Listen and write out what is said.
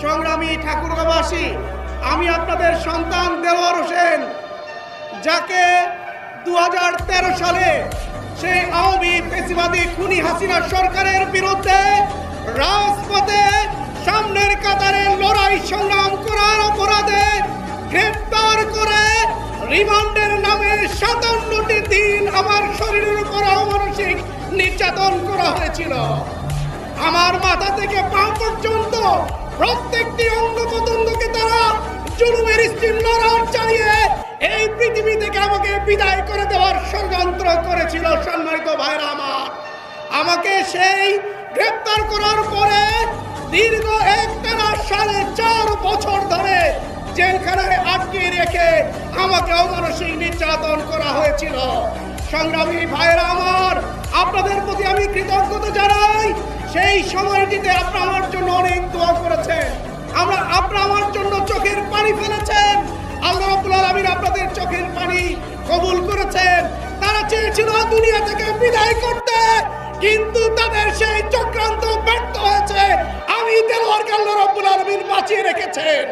সংগ্রামী ঠাকুরগাঁওবাসী, আমি আপনাদের সন্তান দেলোয়ার হোসেন, যাকে 2013 সালে সেই আওয়ামী ফ্যাসিবাদী খুনি হাসিনা সরকারের বিরুদ্ধে রাজপথে সামনের কাতারে লড়াই সংগ্রাম করার অপরাধে গ্রেফতার করে রিমান্ডের নামে 57টি দিন আমার শরীরের উপর অমানসিক নির্যাতন করা হয়েছিল। আমার মাথা থেকে পা পর্যন্ত প্রত্যেকটি অঙ্গ প্রত্যঙ্গকে তারা জুলুমের স্টিম লড়ার চালিয়ে এই পৃথিবী থেকে আমাকে বিদায় করে দেওয়ার ষড়যন্ত্র করেছিল। সম্মানিত ভাইরা আমার, আমাকে সেই গ্রেফতার করার পরে দীর্ঘ একটানা 4.5 বছর ধরে জেলখানায় আটকে রেখে আমাকে অমানসিক নির্যাতন করা হয়েছিল। সংগ্রামী ভাইরা আমার, আপনাদের প্রতি আমি কৃতজ্ঞতা জানাই। সেই সময়টিতে আপনারা আমার জন্য অনেক দোয়া করেছেন, আপনারা আমার জন্য চোখের পানি ফেলেছেন। আল্লাহ রাব্বুল আলামিন আপনাদের চোখের পানি কবুল করেছেন। তারা চেয়েছিল দুনিয়া থেকে বিদায় করতে, কিন্তু তাদের সেই চক্রান্ত ব্যর্থ হয়েছে। আমি দেলোয়ারকে আল্লাহ রাব্বুল আলামিন বাঁচিয়ে রেখেছেন।